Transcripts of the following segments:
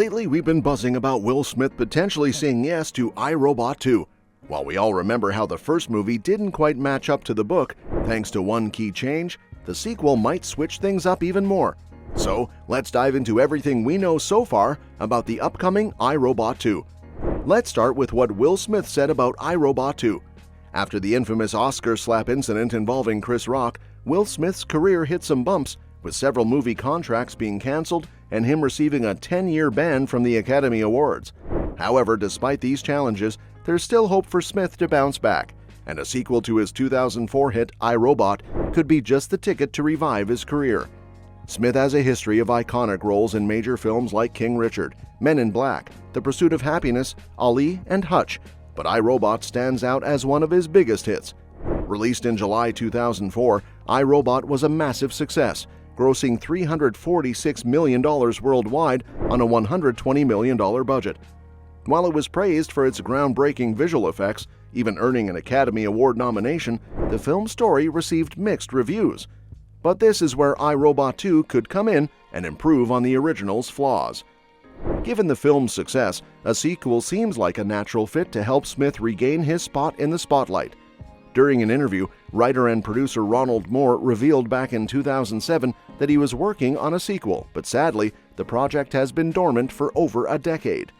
Lately, we've been buzzing about Will Smith potentially saying yes to iRobot 2. While we all remember how the first movie didn't quite match up to the book, thanks to one key change, the sequel might switch things up even more. So, let's dive into everything we know so far about the upcoming iRobot 2. Let's start with what Will Smith said about iRobot 2. After the infamous Oscar slap incident involving Chris Rock, Will Smith's career hit some bumps, with several movie contracts being canceled and him receiving a 10-year ban from the Academy Awards. However, despite these challenges, there's still hope for Smith to bounce back, and a sequel to his 2004 hit iRobot could be just the ticket to revive his career. Smith has a history of iconic roles in major films like King Richard, Men in Black, The Pursuit of Happiness, Ali, and Hutch, but iRobot stands out as one of his biggest hits. Released in July 2004, iRobot was a massive success, grossing $346 million worldwide on a $120 million budget. While it was praised for its groundbreaking visual effects, even earning an Academy Award nomination, the film's story received mixed reviews. But this is where iRobot 2 could come in and improve on the original's flaws. Given the film's success, a sequel seems like a natural fit to help Smith regain his spot in the spotlight. During an interview, writer and producer Ronald Moore revealed back in 2007 that he was working on a sequel, but sadly, the project has been dormant for over a decade.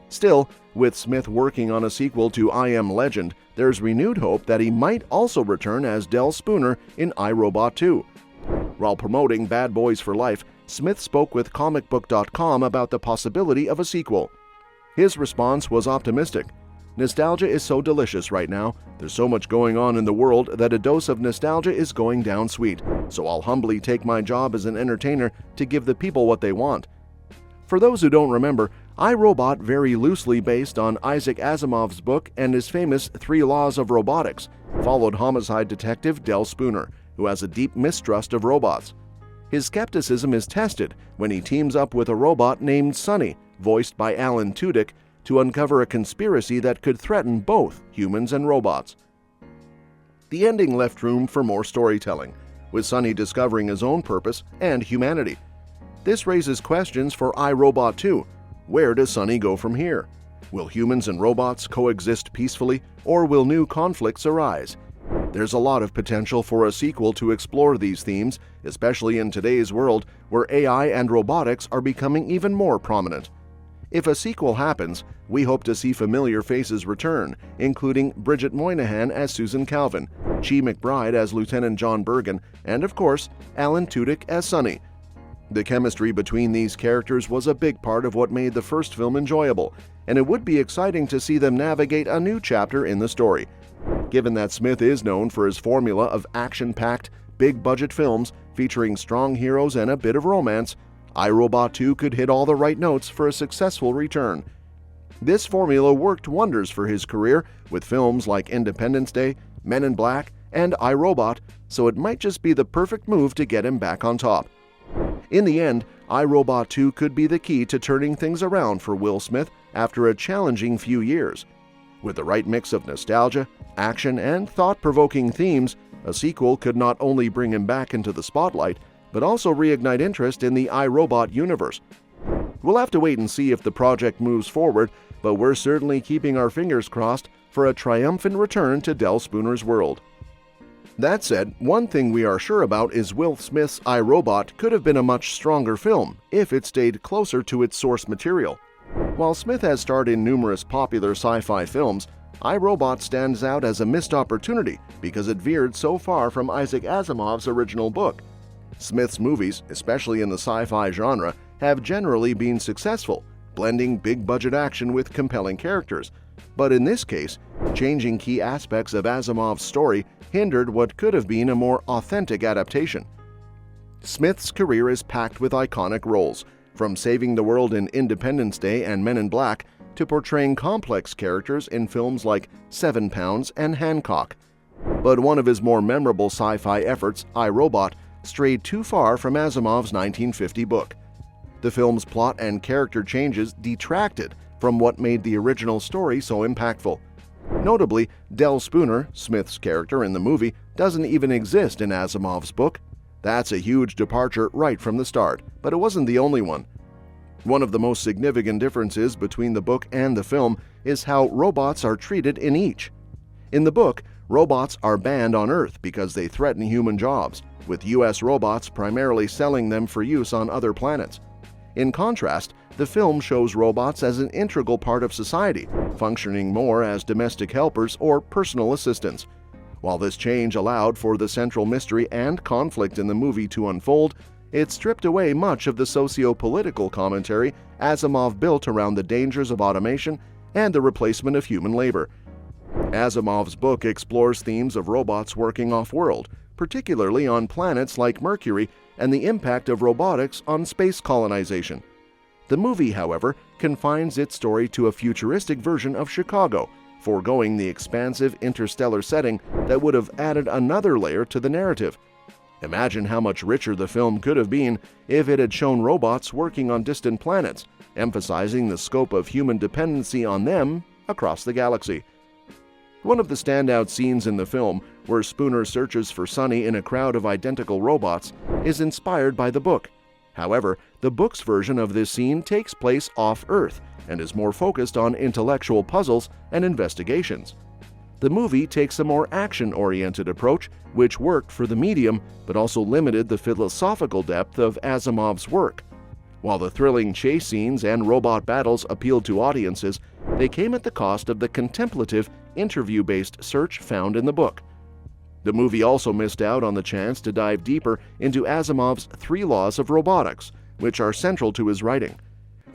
Still, with Smith working on a sequel to I Am Legend, there's renewed hope that he might also return as Del Spooner in iRobot 2. While promoting Bad Boys for Life, Smith spoke with comicbook.com about the possibility of a sequel. His response was optimistic. Nostalgia is so delicious right now. There's so much going on in the world that a dose of nostalgia is going down sweet, so I'll humbly take my job as an entertainer to give the people what they want. For those who don't remember, iRobot very loosely based on Isaac Asimov's book and his famous Three Laws of Robotics, followed homicide detective Del Spooner, who has a deep mistrust of robots. His skepticism is tested when he teams up with a robot named Sonny, voiced by Alan Tudyk, to uncover a conspiracy that could threaten both humans and robots. The ending left room for more storytelling, with Sonny discovering his own purpose and humanity. This raises questions for iRobot 2. Where does Sonny go from here? Will humans and robots coexist peacefully, or will new conflicts arise? There's a lot of potential for a sequel to explore these themes, especially in today's world where AI and robotics are becoming even more prominent. If a sequel happens, we hope to see familiar faces return, including Bridget Moynahan as Susan Calvin, McBride as Lieutenant John Bergen, and of course, Alan Tudyk as Sonny. The chemistry between these characters was a big part of what made the first film enjoyable, and it would be exciting to see them navigate a new chapter in the story. Given that Smith is known for his formula of action-packed, big-budget films featuring strong heroes and a bit of romance, iRobot 2 could hit all the right notes for a successful return. This formula worked wonders for his career with films like Independence Day, Men in Black, and iRobot, so it might just be the perfect move to get him back on top. In the end, iRobot 2 could be the key to turning things around for Will Smith after a challenging few years. With the right mix of nostalgia, action, and thought-provoking themes, a sequel could not only bring him back into the spotlight, but also reignite interest in the iRobot universe. We'll have to wait and see if the project moves forward, but we're certainly keeping our fingers crossed for a triumphant return to Del Spooner's world. That said, one thing we are sure about is Will Smith's iRobot could have been a much stronger film if it stayed closer to its source material. While Smith has starred in numerous popular sci-fi films, iRobot stands out as a missed opportunity because it veered so far from Isaac Asimov's original book. Smith's movies, especially in the sci-fi genre, have generally been successful, blending big-budget action with compelling characters. But in this case, changing key aspects of Asimov's story hindered what could have been a more authentic adaptation. Smith's career is packed with iconic roles, from saving the world in Independence Day and Men in Black to portraying complex characters in films like 7 Pounds and Hancock. But one of his more memorable sci-fi efforts, iRobot, strayed too far from Asimov's 1950 book. The film's plot and character changes detracted from what made the original story so impactful. Notably, Del Spooner, Smith's character in the movie, doesn't even exist in Asimov's book. That's a huge departure right from the start, but it wasn't the only one. One of the most significant differences between the book and the film is how robots are treated in each. In the book, robots are banned on Earth because they threaten human jobs, with US robots primarily selling them for use on other planets. In contrast, the film shows robots as an integral part of society, functioning more as domestic helpers or personal assistants. While this change allowed for the central mystery and conflict in the movie to unfold, it stripped away much of the socio-political commentary Asimov built around the dangers of automation and the replacement of human labor. Asimov's book explores themes of robots working off-world, particularly on planets like Mercury, and the impact of robotics on space colonization. The movie, however, confines its story to a futuristic version of Chicago, foregoing the expansive interstellar setting that would have added another layer to the narrative. Imagine how much richer the film could have been if it had shown robots working on distant planets, emphasizing the scope of human dependency on them across the galaxy. One of the standout scenes in the film, where Spooner searches for Sonny in a crowd of identical robots, is inspired by the book. However, the book's version of this scene takes place off-Earth and is more focused on intellectual puzzles and investigations. The movie takes a more action-oriented approach, which worked for the medium but also limited the philosophical depth of Asimov's work. While the thrilling chase scenes and robot battles appealed to audiences, they came at the cost of the contemplative, interview-based search found in the book. The movie also missed out on the chance to dive deeper into Asimov's Three Laws of Robotics, which are central to his writing.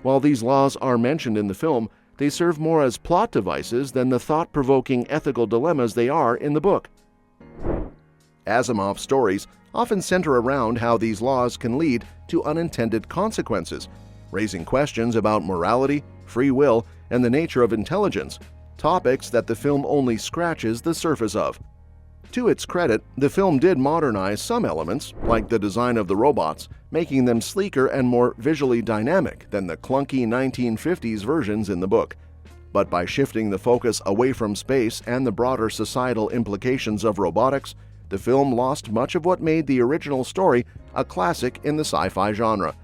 While these laws are mentioned in the film, they serve more as plot devices than the thought-provoking ethical dilemmas they are in the book. Asimov's stories often center around how these laws can lead to unintended consequences, raising questions about morality, free will, and the nature of intelligence, topics that the film only scratches the surface of. To its credit, the film did modernize some elements, like the design of the robots, making them sleeker and more visually dynamic than the clunky 1950s versions in the book. But by shifting the focus away from space and the broader societal implications of robotics, the film lost much of what made the original story a classic in the sci-fi genre.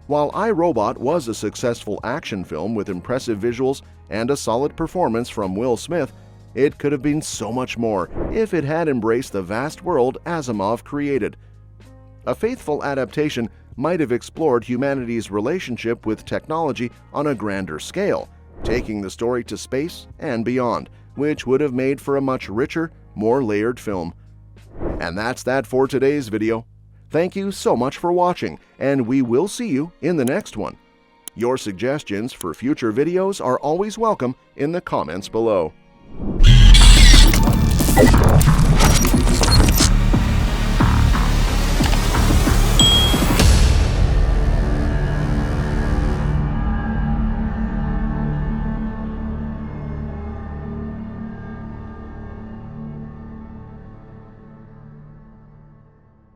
While I, Robot was a successful action film with impressive visuals and a solid performance from Will Smith, it could have been so much more if it had embraced the vast world Asimov created. A faithful adaptation might have explored humanity's relationship with technology on a grander scale, taking the story to space and beyond, which would have made for a much richer, more layered film. And that's that for today's video. Thank you so much for watching, and we will see you in the next one. Your suggestions for future videos are always welcome in the comments below.